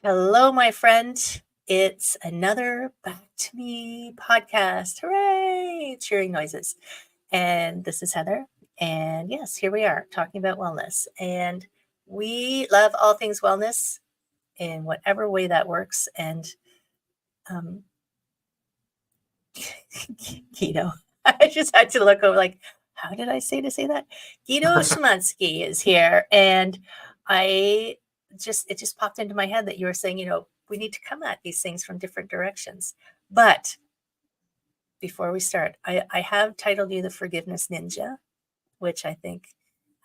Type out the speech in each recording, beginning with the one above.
Hello, my friend. It's another Back to Me podcast. Hooray! Cheering noises. And this is Heather. And yes, here we are talking about wellness. And we love all things wellness in whatever way that works. And Gido, I just had to look over like, how did I say that? Gido Schimanski is here. And it just popped into my head that you were saying, we need to come at these things from different directions. But before we start, I have titled you the Forgiveness Ninja, which I think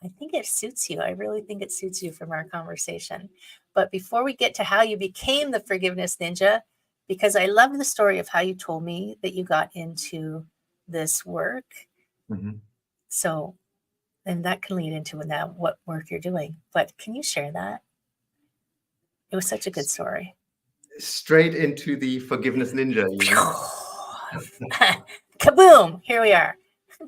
it suits you. I really think it suits you from our conversation. But before we get to how you became the Forgiveness Ninja, because I love the story of how you told me that you got into this work. Mm-hmm. So, and that can lead into now what work you're doing. But can you share that? It was such a good story. Straight into the Forgiveness Ninja. Kaboom! Here we are.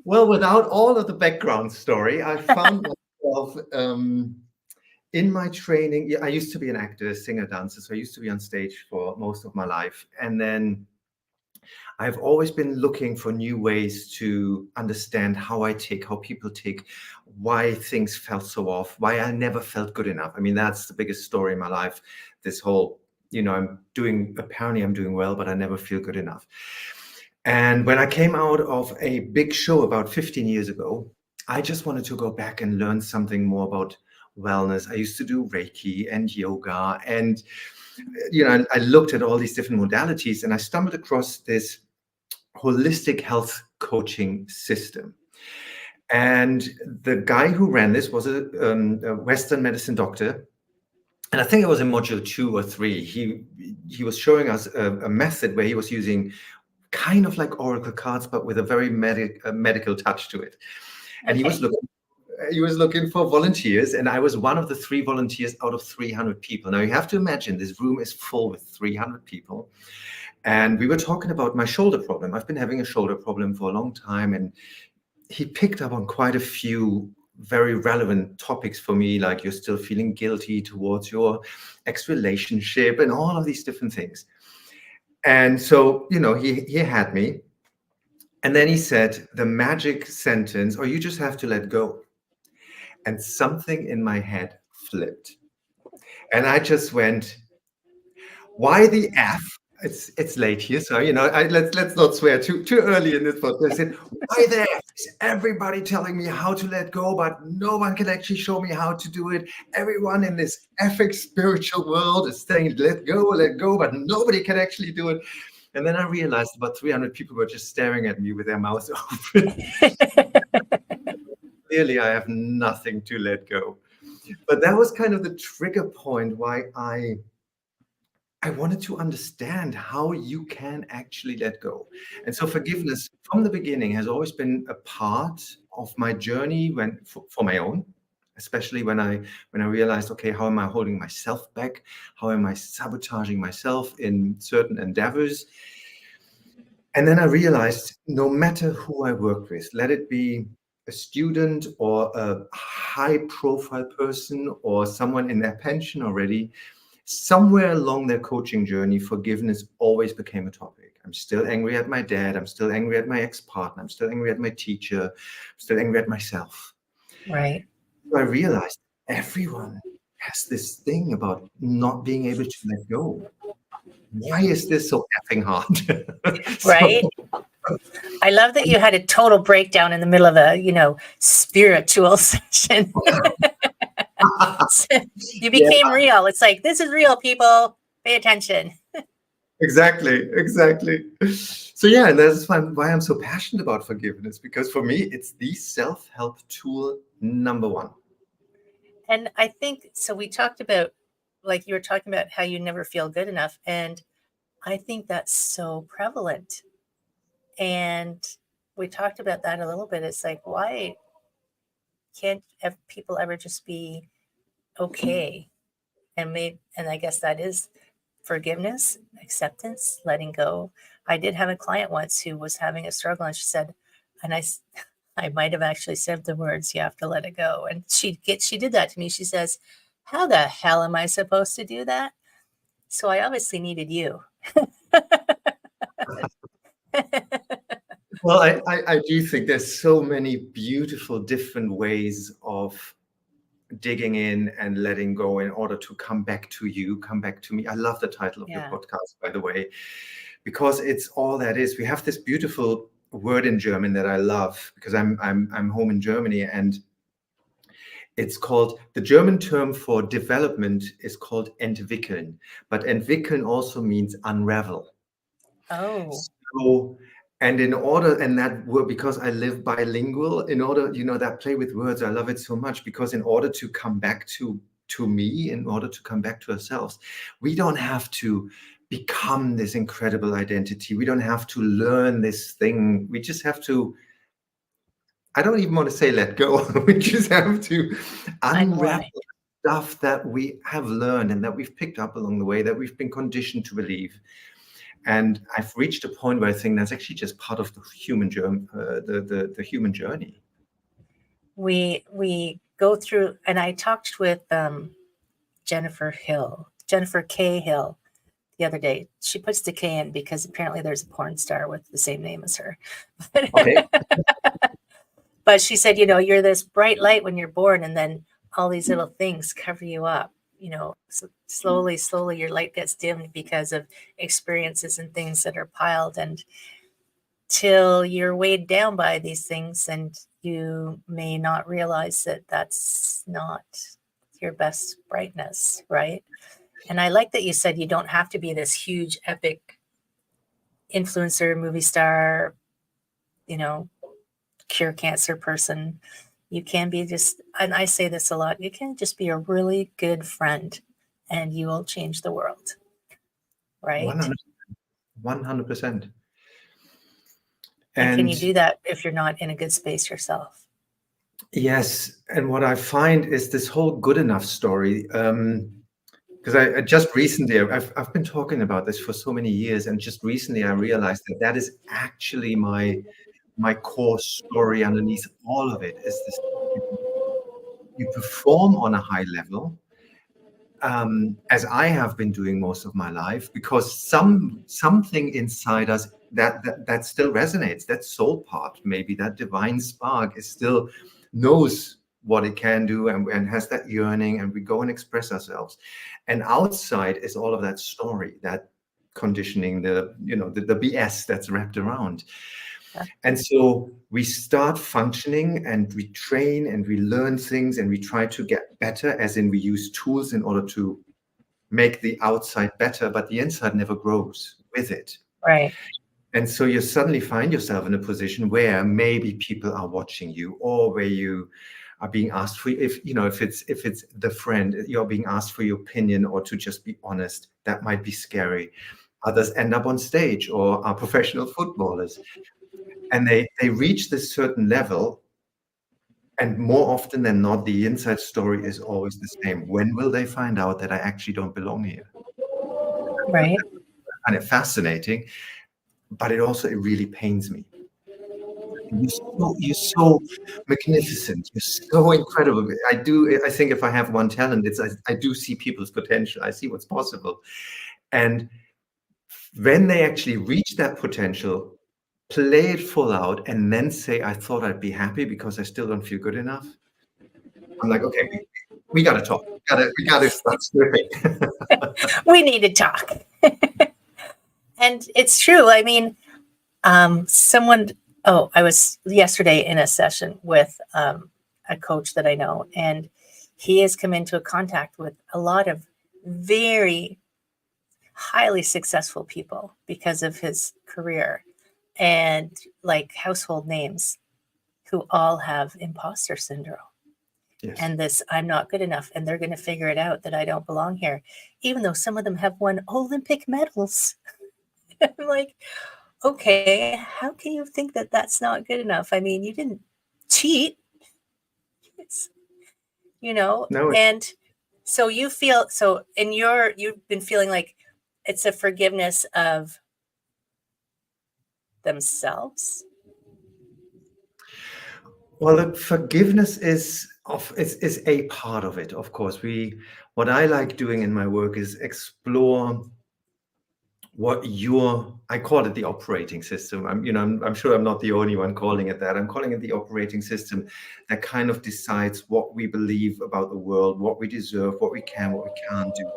Well, without all of the background story, I found myself in my training. I used to be an actor, singer, dancer, so I used to be on stage for most of my life. And then I've always been looking for new ways to understand how I tick, how people tick, why things felt so off, why I never felt good enough. I mean, that's the biggest story in my life. This whole, apparently I'm doing well, but I never feel good enough. And when I came out of a big show about 15 years ago, I just wanted to go back and learn something more about wellness. I used to do Reiki and yoga, and I looked at all these different modalities, and I stumbled across this holistic health coaching system. And the guy who ran this was a Western medicine doctor. And I think it was in module 2 or 3. He was showing us a method where he was using kind of like oracle cards, but with a very medical touch to it. And Okay. he was looking for volunteers, and I was one of the 3 volunteers out of 300 people. Now you have to imagine this room is full with 300 people. And we were talking about my shoulder problem. I've been having a shoulder problem for a long time, and he picked up on quite a few very relevant topics for me, like you're still feeling guilty towards your ex-relationship and all of these different things. And so, he had me. And then he said the magic sentence, or you just have to let go. And something in my head flipped. And I just went, why the F? It's late here, so let's not swear too early in this podcast. I said, why the F is everybody telling me how to let go, but no one can actually show me how to do it? Everyone in this epic spiritual world is saying let go, but nobody can actually do it. And then I realized about 300 people were just staring at me with their mouths open. Clearly, I have nothing to let go. But that was kind of the trigger point why I wanted to understand how you can actually let go. And so forgiveness from the beginning has always been a part of my journey for my own, especially when I realized, okay, how am I holding myself back? How am I sabotaging myself in certain endeavors? And then I realized no matter who I work with, let it be a student or a high profile person or someone in their pension already, somewhere along their coaching journey, forgiveness always became a topic. I'm still angry at my dad. I'm still angry at my ex-partner. I'm still angry at my teacher. I'm still angry at myself. Right. So I realized everyone has this thing about not being able to let go. Why is this so effing hard? Right. I love that you had a total breakdown in the middle of a, spiritual session. You became real. It's like, this is real, people. Pay attention. Exactly. So yeah, and that's why I'm so passionate about forgiveness, because for me, it's the self-help tool number 1. And I think, so we talked about, like you were talking about how you never feel good enough. And I think that's so prevalent. And we talked about that a little bit. It's like, why can't people ever just be okay? And I guess that is forgiveness, acceptance, letting go. I did have a client once who was having a struggle, and she said, and I might have actually said the words, you have to let it go. And she did that to me. She says, how the hell am I supposed to do that? So I obviously needed you. Well, I do think there's so many beautiful different ways of digging in and letting go in order to come back to you, come back to me. I love the title of your Yeah. podcast, by the way, because it's all that is. We have this beautiful word in German that I love because I'm home in Germany, and it's called, the German term for development is called entwickeln, but entwickeln also means unravel. Oh, So, and in order, and that word, because I live bilingual, in order, that play with words, I love it so much, because in order to come back to me, in order to come back to ourselves, we don't have to become this incredible identity. We don't have to learn this thing. We just have to, I don't even want to say let go. We just have to I know unravel why. stuff that we have learned and that we've picked up along the way, that we've been conditioned to believe. And I've reached a point where I think that's actually just part of the human journey. The human journey. We go through, and I talked with Jennifer K. Hill the other day. She puts the K in because apparently there's a porn star with the same name as her. Okay. But she said, you're this bright light when you're born, and then all these little things cover you up. So slowly your light gets dimmed because of experiences and things that are piled, and till you're weighed down by these things, and you may not realize that that's not your best brightness, right? And I like that you said you don't have to be this huge, epic influencer, movie star, cure cancer person. You can be just, and I say this a lot, you can just be a really good friend and you will change the world, right? 100%. And can you do that if you're not in a good space yourself? Yes. And what I find is this whole good enough story, because I just recently, I've been talking about this for so many years, and just recently I realized that is actually my core story underneath all of it, is this: you perform on a high level, as I have been doing most of my life, because something inside us that still resonates, that soul part, maybe that divine spark, is still knows what it can do, and has that yearning, and we go and express ourselves. And outside is all of that story, that conditioning, the BS that's wrapped around. And so we start functioning, and we train, and we learn things, and we try to get better, as in we use tools in order to make the outside better, but the inside never grows with it. Right. And so you suddenly find yourself in a position where maybe people are watching you, or where you are being asked for, if it's the friend, you're being asked for your opinion, or to just be honest. That might be scary. Others end up on stage, or are professional footballers, and they reach this certain level, and more often than not, the inside story is always the same. When will they find out that I actually don't belong here? Right. And it's fascinating, but it really pains me. You're so magnificent. You're so incredible. I think if I have one talent, it's I do see people's potential. I see what's possible. And when they actually reach that potential, play it full out, and then say, I thought I'd be happy because I still don't feel good enough. I'm like, okay, we got to talk. We got to start snipping. We need to talk. And it's true. I mean, I was yesterday in a session with a coach that I know, and he has come into contact with a lot of very highly successful people because of his career, and like household names who all have imposter syndrome. Yes. And this, I'm not good enough, and they're going to figure it out that I don't belong here, even though some of them have won Olympic medals. I'm like, okay, how can you think that that's not good enough? I mean, you didn't cheat, No. And so you feel, so in you've been feeling like it's a forgiveness of themselves. Well, the forgiveness is a part of it. Of course, we what I like doing in my work is explore what I call it the operating system. I'm sure I'm not the only one calling it that. I'm calling it the operating system that kind of decides what we believe about the world, what we deserve, what we can, what we can't do.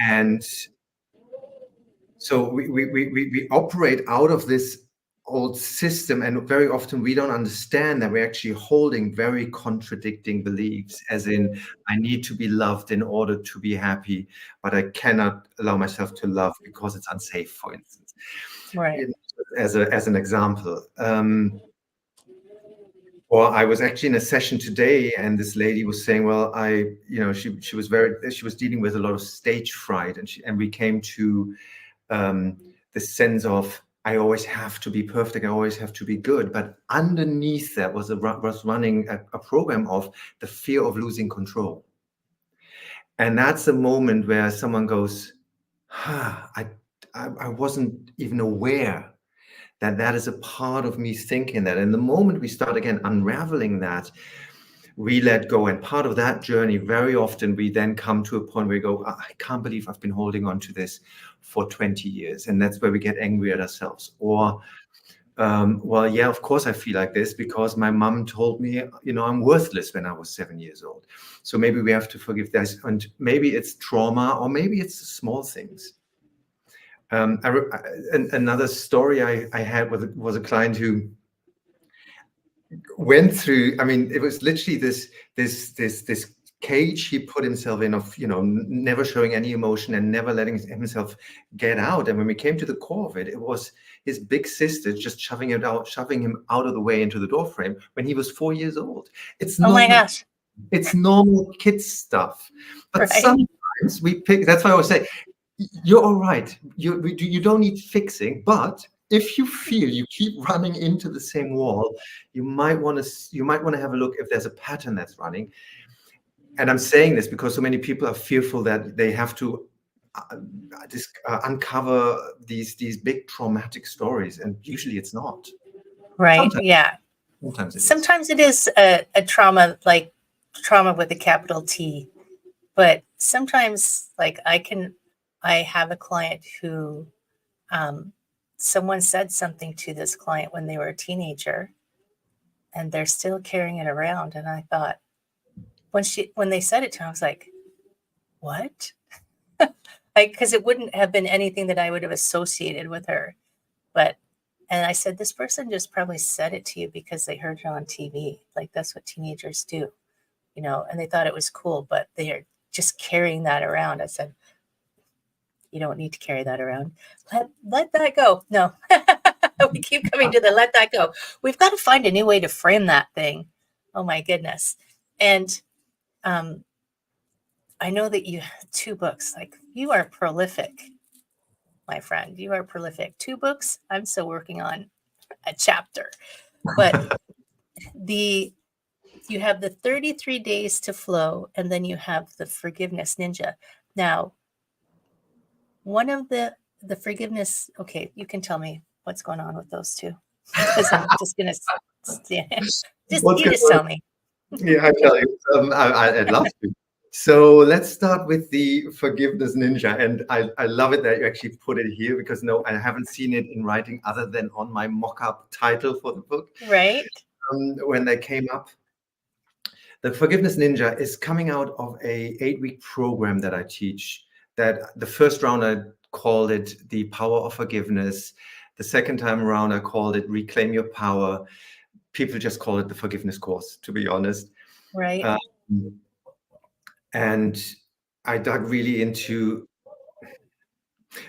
And so we operate out of this old system, and very often we don't understand that we're actually holding very contradicting beliefs, as in, I need to be loved in order to be happy, but I cannot allow myself to love because it's unsafe, for instance. Right. As an example. Or I was actually in a session today, and this lady was saying, well, she was dealing with a lot of stage fright, and we came to the sense of, I always have to be perfect, I always have to be good. But underneath that was running a program of the fear of losing control. And that's the moment where someone goes, I wasn't even aware that is a part of me thinking that. And the moment we start again unraveling that, we let go. And part of that journey, very often we then come to a point where we go, I can't believe I've been holding on to this for 20 years. And that's where we get angry at ourselves. Or, well, yeah, of course I feel like this because my mom told me, I'm worthless when I was 7 years old. So maybe we have to forgive this. And maybe it's trauma, or maybe it's small things. Another story I had was a client who went through, it was literally this cage he put himself in of, never showing any emotion and never letting himself get out. And when we came to the core of it, it was his big sister just shoving him out of the way into the doorframe when he was 4 years old. It's Oh my gosh. It's normal kid stuff. But Right. sometimes we pick, that's why I always say, you're all right. You don't need fixing, but if you feel you keep running into the same wall, you might want to have a look if there's a pattern that's running. And I'm saying this because so many people are fearful that they have to uncover these big traumatic stories, and usually it's not. Right. Yeah. Sometimes it is a trauma, like trauma with a capital T. But sometimes, like I have a client who, someone said something to this client when they were a teenager, and they're still carrying it around. And I thought, when they said it to me, I was like, what? Because it wouldn't have been anything that I would have associated with her. And I said, this person just probably said it to you because they heard it on TV. Like, that's what teenagers do, and they thought it was cool, but they are just carrying that around. I said, you don't need to carry that around. Let that go. No, we keep coming to let that go. We've got to find a new way to frame that thing. Oh my goodness. And I know that you have 2 books. Like, you are prolific, my friend. You are prolific. 2 books. I'm still working on a chapter, but you have the 33 days to flow, and then you have the forgiveness ninja. Now, one of the forgiveness, okay, you can tell me what's going on with those 2, because I'm just going to, just tell me. Yeah, I tell you, I'd love to. So let's start with the forgiveness ninja. And I love it that you actually put it here, because no, I haven't seen it in writing other than on my mock-up title for the book. Right. When they came up. The forgiveness ninja is coming out of a 8-week program that I teach, that the first round I called it the power of forgiveness. The second time around, I called it reclaim your power. People just call it the forgiveness course, to be honest. Right. And I dug really into,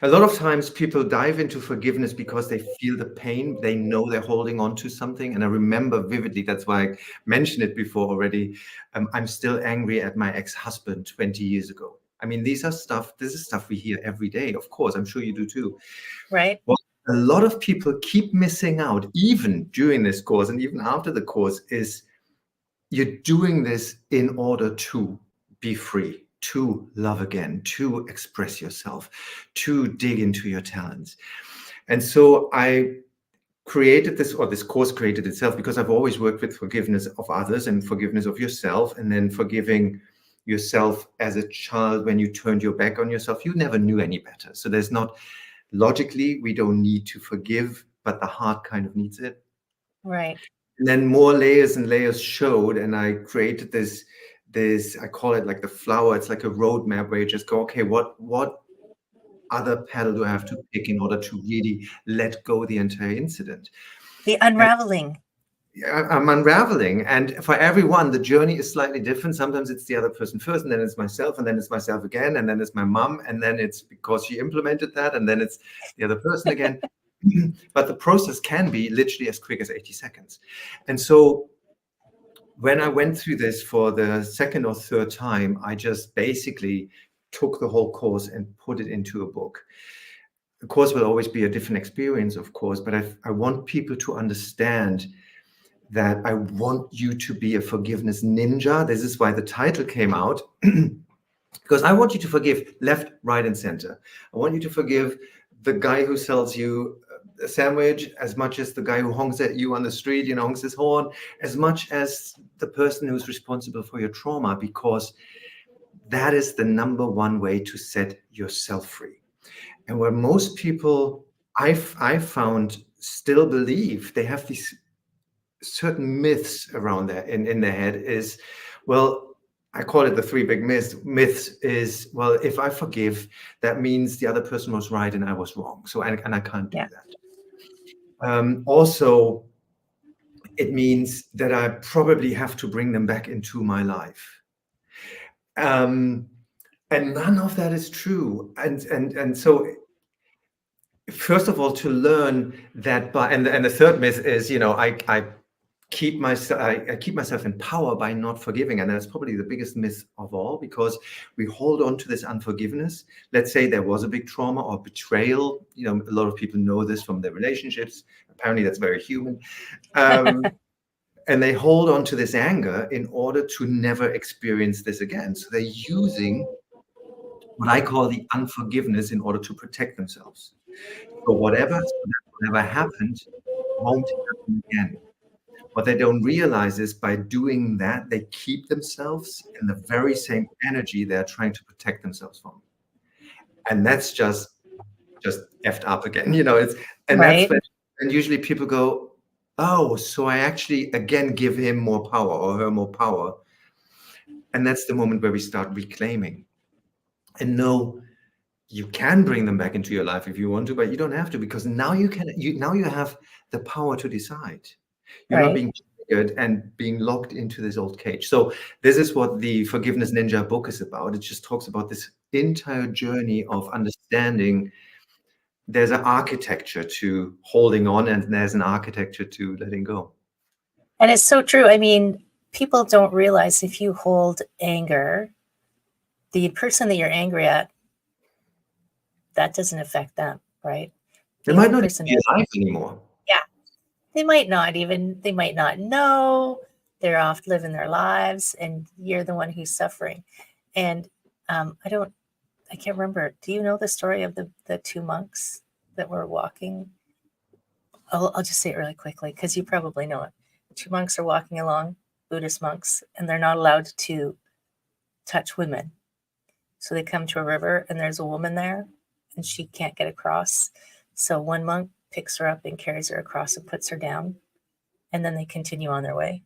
a lot of times people dive into forgiveness because they feel the pain. They know they're holding on to something. And I remember vividly, that's why I mentioned it before already. I'm still angry at my ex-husband 20 years ago. This is stuff we hear every day. Of course, I'm sure you do too. Right. What a lot of people keep missing out, even during this course and even after the course, is you're doing this in order to be free, to love again, to express yourself, to dig into your talents. And so I created this, or this course created itself, because I've always worked with forgiveness of others and forgiveness of yourself, and then forgiving yourself as a child when you turned your back on yourself, you never knew any better. So there's not, logically, we don't need to forgive, but the heart kind of needs it. Right. And then more layers and layers showed, and I created this, I call it like the flower. It's like a roadmap where you just go, okay, what other paddle do I have to pick in order to really let go the entire incident? The unraveling. I'm unraveling, and for everyone the journey is slightly different. Sometimes it's the other person first, and then it's myself, and then it's myself again, and then it's my mom, and then it's because she implemented that, and then it's the other person again. But the process can be literally as quick as 80 seconds. And so when I went through this for the second or third time, I just basically took the whole course and put it into a book. The course will always be a different experience, of course, but I want people to understand that I want you to be a forgiveness ninja. This is why the title came out, because I want you to forgive left, right, and center. I want you to forgive the guy who sells you a sandwich as much as the guy who honks at you on the street, honks his horn, as much as the person who's responsible for your trauma, because that is the number one way to set yourself free. And where most people I found still believe, they have these certain myths around there in their head is, well, I call it the three big myths is, well, if I forgive, that means the other person was right and I was wrong. So, and I can't do that. Also, it means that I probably have to bring them back into my life. And none of that is true. And so, first of all, to learn that and the third myth is, I keep myself in power by not forgiving, and that's probably the biggest myth of all, because we hold on to this unforgiveness. Let's say there was a big trauma or betrayal. A lot of people know this from their relationships. Apparently, that's very human. And they hold on to this anger in order to never experience this again. So they're using what I call the unforgiveness in order to protect themselves. So whatever happened won't happen again. What they don't realize is by doing that, they keep themselves in the very same energy they're trying to protect themselves from. And that's just effed up again, it's, and right. That's when, and usually people go, oh, so I actually, again, give him more power or her more power. And that's the moment where we start reclaiming. And no, you can bring them back into your life if you want to, but you don't have to, because now you have the power to decide. You're not being triggered and being locked into this old cage. So this is what the Forgiveness Ninja book is about. It just talks about this entire journey of understanding there's an architecture to holding on and there's an architecture to letting go. And it's so true. I mean, people don't realize if you hold anger, the person that you're angry at, that doesn't affect them, right? They might not be alive anymore. Yeah. They might not know. They're off living their lives, and you're the one who's suffering. And I can't remember. Do you know the story of the two monks that were walking? I'll just say it really quickly because you probably know it. The two monks are walking along, Buddhist monks, and they're not allowed to touch women. So they come to a river, and there's a woman there, and she can't get across. So one monk picks her up and carries her across and puts her down, and then they continue on their way.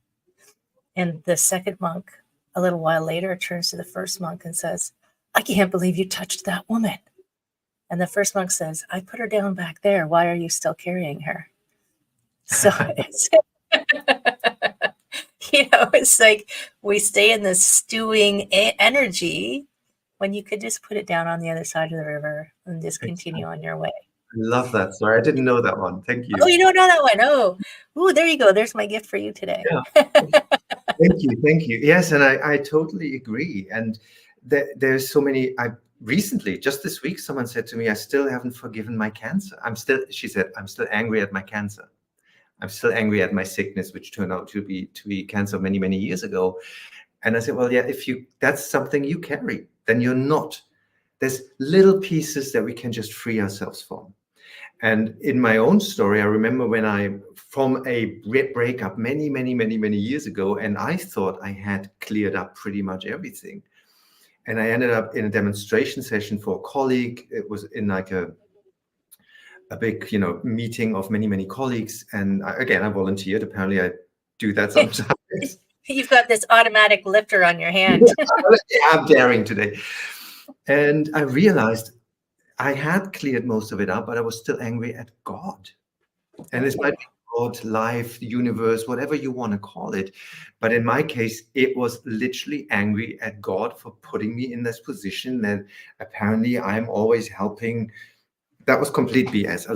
And the second monk, a little while later, turns to the first monk and says, I can't believe you touched that woman. And the first monk says, I put her down back there. Why are you still carrying her? So it's, it's like we stay in this stewing energy when you could just put it down on the other side of the river and just continue on your way. I love that story. I didn't know that one. Thank you. Oh, you don't know that one? Oh, there you go. There's my gift for you today. Yeah. Thank you. Yes, and I totally agree. And there's so many. Recently, just this week, someone said to me, I still haven't forgiven my cancer. She said, I'm still angry at my cancer. I'm still angry at my sickness, which turned out to be cancer many, many years ago. And I said, well, yeah, that's something you carry, then you're not. There's little pieces that we can just free ourselves from. And in my own story, I remember when from a breakup many, many, many, many years ago, and I thought I had cleared up pretty much everything. And I ended up in a demonstration session for a colleague. It was in like a big, meeting of many, many colleagues. And again, I volunteered. Apparently I do that sometimes. You've got this automatic lifter on your hand. Yeah, I'm daring today. And I realized I had cleared most of it up, but I was still angry at God. And this might be God, life, the universe, whatever you want to call it. But in my case, it was literally angry at God for putting me in this position that apparently I'm always helping. That was complete BS.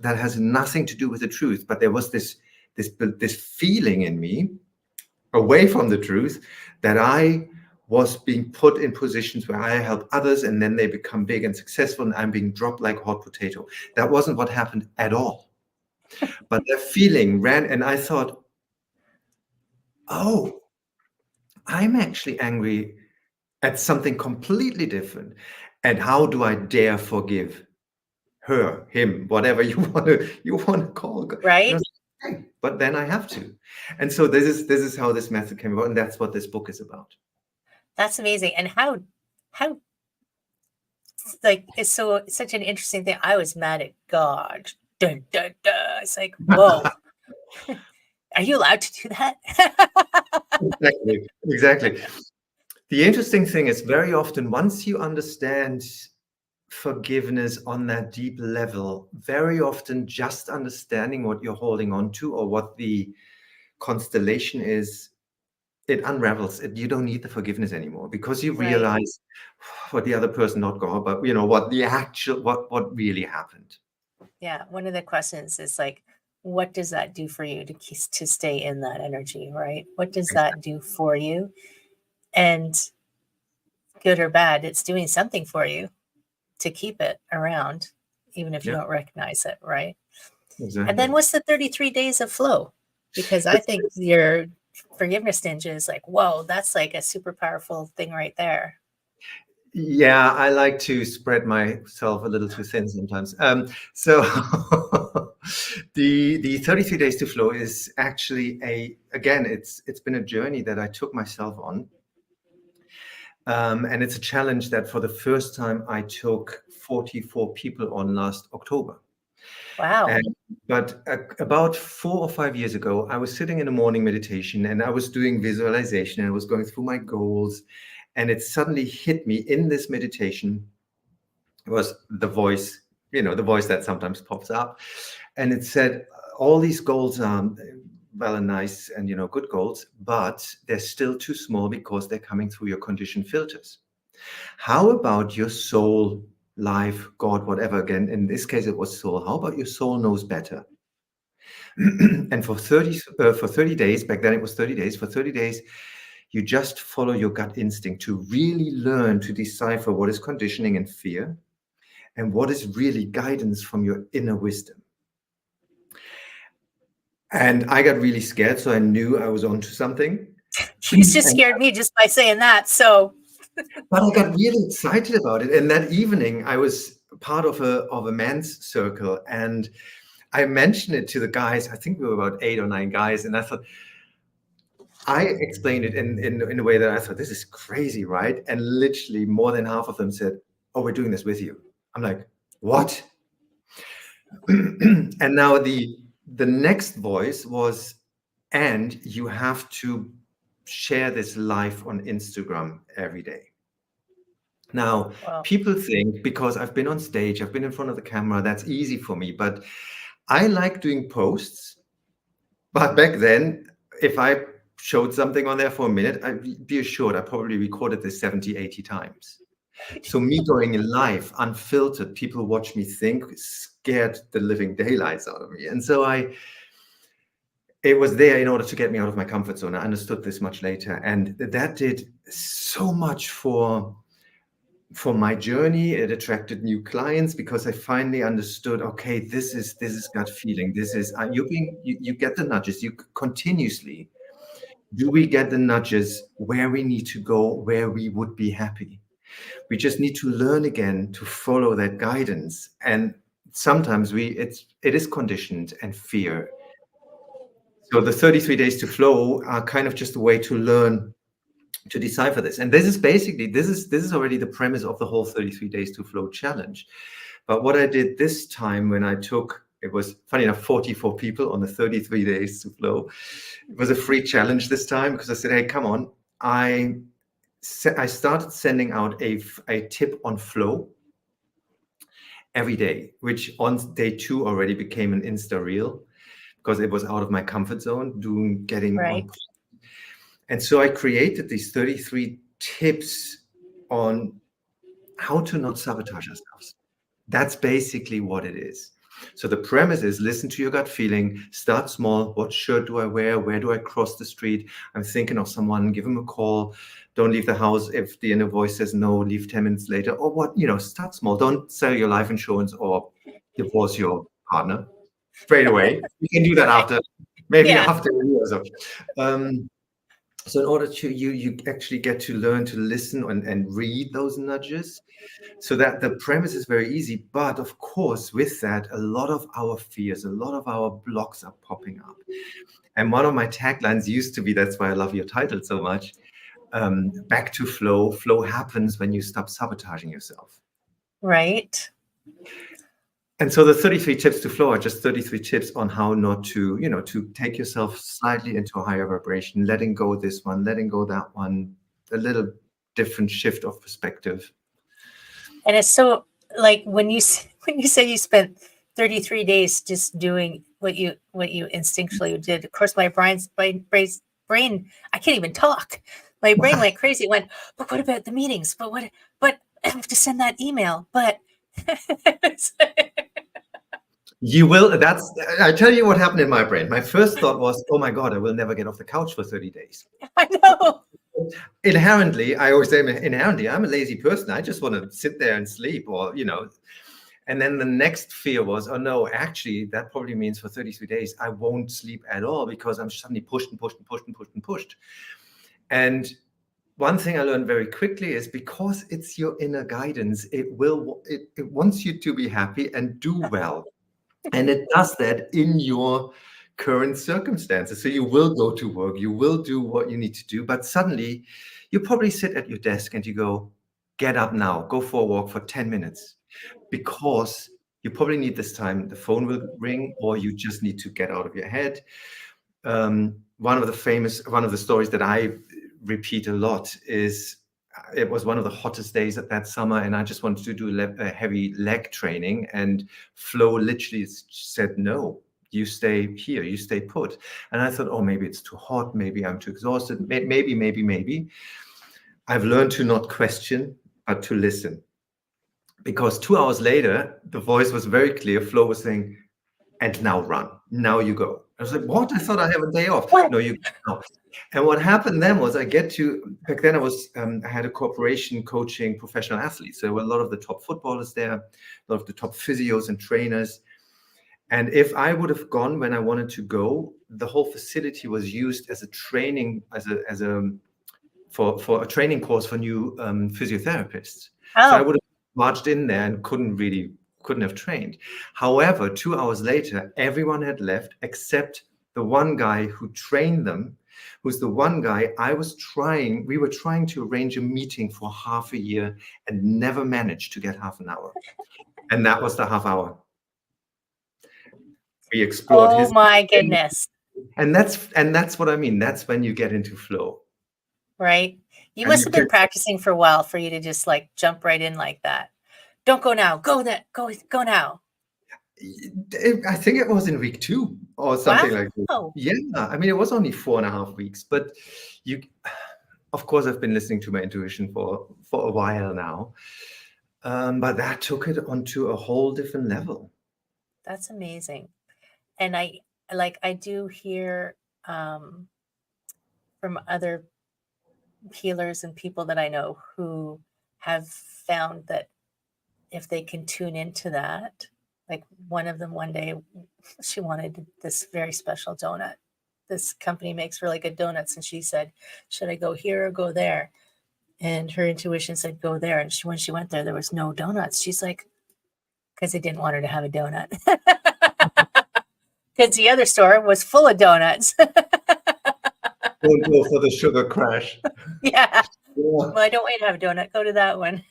That has nothing to do with the truth. But there was this feeling in me, away from the truth, that I was being put in positions where I help others and then they become big and successful and I'm being dropped like a hot potato. That wasn't what happened at all. But the feeling ran, and I thought, oh, I'm actually angry at something completely different. And how do I dare forgive her, him, whatever you want to call God? Right. Okay, but then I have to. And so this is how this method came about, and that's what this book is about. That's amazing. And how like it's such an interesting thing. I was mad at God. Dun, dun, dun. It's like, whoa. Are you allowed to do that? Exactly. The interesting thing is, very often, once you understand forgiveness on that deep level, very often just understanding what you're holding on to or what the constellation is, it unravels it. You don't need the forgiveness anymore because you realize what the other person, not God, but what the actual, what really happened. Yeah. One of the questions is like, what does that do for you to stay in that energy, right? What does that do for you? And good or bad, it's doing something for you to keep it around, even if you don't recognize it, right? Exactly. And then what's the 33 days of flow? Because I think your forgiveness ninja is like, whoa, that's like a super powerful thing right there. Yeah, I like to spread myself a little too thin sometimes. So the 33 days to flow is actually it's been a journey that I took myself on. And it's a challenge that for the first time I took 44 people on last October. Wow. But about 4 or 5 years ago, I was sitting in a morning meditation and I was doing visualization and I was going through my goals. And it suddenly hit me in this meditation was the voice, the voice that sometimes pops up. And it said, all these goals are well and nice and, good goals, but they're still too small because they're coming through your conditioned filters. How about your soul, life, God, whatever? Again, in this case, it was soul. How about your soul knows better? And for 30 days, back then it was 30 days, for 30 days, you just follow your gut instinct to really learn to decipher what is conditioning and fear and what is really guidance from your inner wisdom. And I got really scared, so I knew I was onto something. You just scared me just by saying that. So, but I got really excited about it. And that evening, I was part of a men's circle, and I mentioned it to the guys. I think we were about 8 or 9 guys, and I thought, I explained it in a way that I thought, this is crazy, right? And literally more than half of them said, oh, we're doing this with you. I'm like, what? And now the next voice was, and you have to share this live on Instagram every day. Now, people think because I've been on stage, I've been in front of the camera, that's easy for me. But I like doing posts. But back then, if I showed something on there for a minute, I'd be assured I probably recorded this 70, 80 times. So me going live, unfiltered, people watch me think, scared the living daylights out of me. And so it was there in order to get me out of my comfort zone. I understood this much later. And that did so much for my journey. It attracted new clients because I finally understood, okay, this is gut feeling. This is, you get the nudges, you continuously. Do we get the nudges where we need to go, where we would be happy? We just need to learn again to follow that guidance. And sometimes it is conditioned and fear. So the 33 days to flow are kind of just a way to learn to decipher this. And this is basically, this is already the premise of the whole 33 Days to Flow challenge. But what I did this time when I took, it was funny enough, 44 people on the 33 Days to Flow. It was a free challenge this time because I said, hey, come on. I started sending out a tip on flow every day, which on day 2 already became an Insta reel because it was out of my comfort zone, getting Right. on. And so I created these 33 tips on how to not sabotage ourselves. That's basically what it is. So the premise is listen to your gut feeling, start small. What shirt do I wear? Where do I cross the street? I'm thinking of someone, give them a call. Don't leave the house if the inner voice says no, leave 10 minutes later. Or what, start small. Don't sell your life insurance or divorce your partner straight away. You can do that after, maybe after a year or so. So in order to, you actually get to learn to listen and read those nudges. So that the premise is very easy, but of course, with that, a lot of our fears, a lot of our blocks are popping up. And one of my taglines used to be, that's why I love your title so much, back to flow. Flow happens when you stop sabotaging yourself. Right. And so the 33 tips to flow are just 33 tips on how not to, to take yourself slightly into a higher vibration, letting go this one, letting go that one, a little different shift of perspective. And it's so like when you say you spent 33 days just doing what you instinctually did. Of course, my brain, I can't even talk. My brain went crazy. It went, but what about the meetings? But I have to send that email. But you will. I tell you what happened in my brain. My first thought was, oh my God, I will never get off the couch for 30 days. I know. Inherently, I always say inherently, I'm a lazy person. I just want to sit there and sleep or, And then the next fear was, oh no, actually, that probably means for 33 days, I won't sleep at all because I'm suddenly pushed and pushed and pushed and pushed and pushed. And one thing I learned very quickly is because it's your inner guidance, it wants you to be happy and do well. And it does that in your current circumstances. So you will go to work, you will do what you need to do, but suddenly you probably sit at your desk and you go, get up now, go for a walk for 10 minutes, because you probably need this time. The phone will ring or you just need to get out of your head. One of the stories that I repeat a lot is, it was one of the hottest days at that summer, and I just wanted to do a heavy leg training, and flow literally said, no, you stay here, you stay put. And I thought, oh, maybe it's too hot, maybe I'm too exhausted, maybe. I've learned to not question, but to listen. Because 2 hours later, the voice was very clear. Flow was saying, and now run, now you go. I was like, what? I thought I have a day off. What? No, you go. And what happened then was back then I had a corporation coaching professional athletes. So there were a lot of the top footballers there, a lot of the top physios and trainers. And if I would have gone when I wanted to go, the whole facility was used as a training, for a training course for new physiotherapists. Oh. So I would have marched in there and couldn't have trained. However, 2 hours later, everyone had left except the one guy who trained them, who's the one guy we were trying to arrange a meeting for half a year and never managed to get half an hour. And that was the half hour. We explored his. Oh my goodness. And that's what I mean. That's when you get into flow. Right. You must have been practicing for a while for you to just like jump right in like that. Don't go now. Go now. I think it was in week 2 or something like that. Yeah, I mean, it was only 4.5 weeks, but of course, I've been listening to my intuition for a while now, but that took it onto a whole different level. That's amazing. And I do hear from other healers and people that I know who have found that if they can tune into that, like one of them one day, she wanted this very special donut. This company makes really good donuts. And she said, should I go here or go there? And her intuition said, go there. And when she went there was no donuts. She's like, because they didn't want her to have a donut. Because the other store was full of donuts. Don't go for the sugar crash. Yeah. Yeah. Well, I don't wait to have a donut. Go to that one.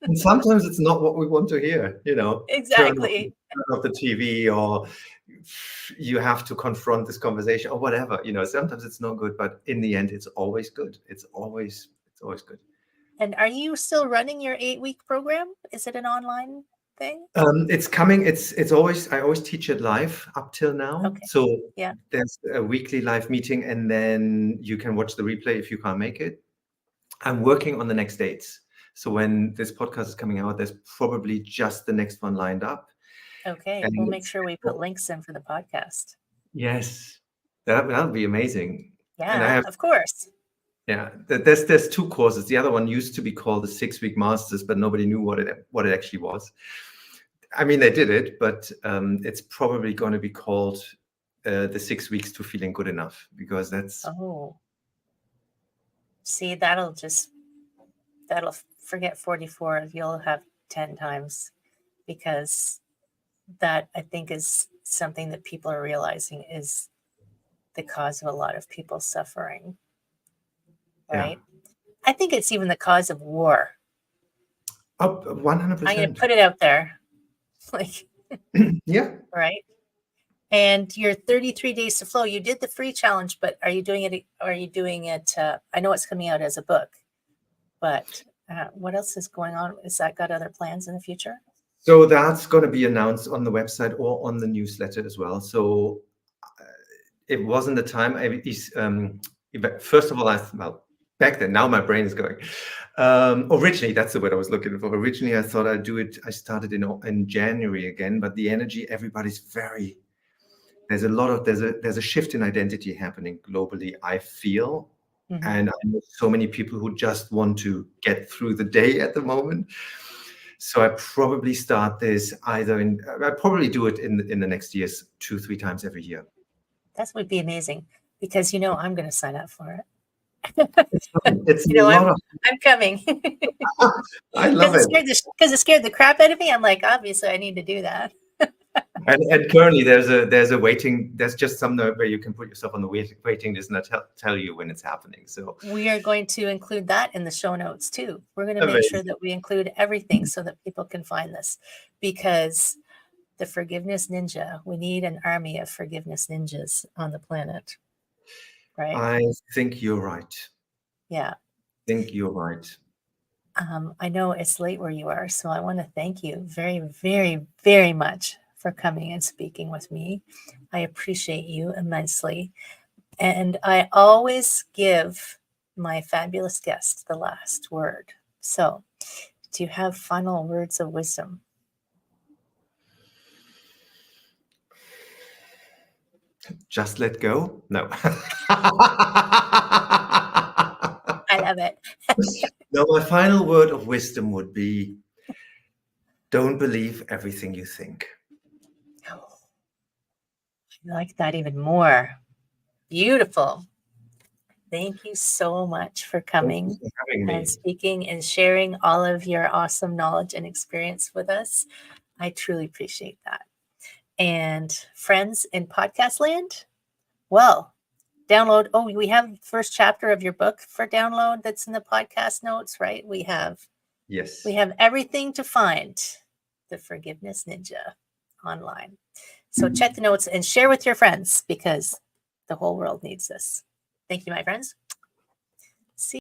And sometimes it's not what we want to hear, Exactly. turn off the TV, or you have to confront this conversation or whatever, sometimes it's not good, but in the end, it's always good. It's always good. And are you still running your 8-week program? Is it an online thing? It's coming. I always teach it live up till now. Okay. So Yeah. there's a weekly live meeting, and then you can watch the replay if you can't make it. I'm working on the next dates. So when this podcast is coming out, there's probably just the next one lined up. Okay. And We'll make sure we put links in for the podcast. yes, that would be amazing. And Yeah, of course. yeah, there's 2 courses. The other one used to be called the 6-week masters, but nobody knew what it actually was. I mean, they did it, but it's probably going to be called the 6 weeks to feeling good enough, because that's see, that'll forget 44. You'll have 10 times, because that, I think, is something that people are realizing is the cause of a lot of people's suffering. Right? Yeah. I think it's even the cause of war. Oh, 100%. I'm going to put it out there. Like, yeah. Right. And your 33 days to flow, you did the free challenge, but are you doing it? I know it's coming out as a book, but what else is going on? Is that got other plans in the future? So that's going to be announced on the website or on the newsletter as well. So it wasn't the time. First of all, back then, now my brain is going. Originally, that's the word I was looking for. Originally, I thought I'd do it. I started in January again, but the energy, there's a shift in identity happening globally, I feel. Mm-hmm. And I know so many people who just want to get through the day at the moment. So I probably start this I probably do it in the next years, 2-3 times every year. That would be amazing, because I'm going to sign up for it. It's I'm coming. I love it. Because it scared the crap out of me. I'm like, obviously, I need to do that. and currently, there's a waiting. There's just somewhere where you can put yourself on the waiting list, and I tell you when it's happening. So we are going to include that in the show notes too. We're going to make sure that we include everything so that people can find this, because the forgiveness ninja. We need an army of forgiveness ninjas on the planet. Right? I think you're right. Yeah. I think you're right. I know it's late where you are, so I want to thank you very, very, very much for coming and speaking with me. I appreciate you immensely. And I always give my fabulous guests the last word. So, do you have final words of wisdom? Just let go? No. I love it. No, my final word of wisdom would be, don't believe everything you think. Oh, I like that even more. Beautiful. Thank you so much for coming and speaking and sharing all of your awesome knowledge and experience with us. I truly appreciate that. And friends in podcast land, well, download. Oh, we have the first chapter of your book for download that's in the podcast notes, right? We have everything to find the Forgiveness Ninja online. So check the notes and share with your friends, because the whole world needs this. Thank you, my friends.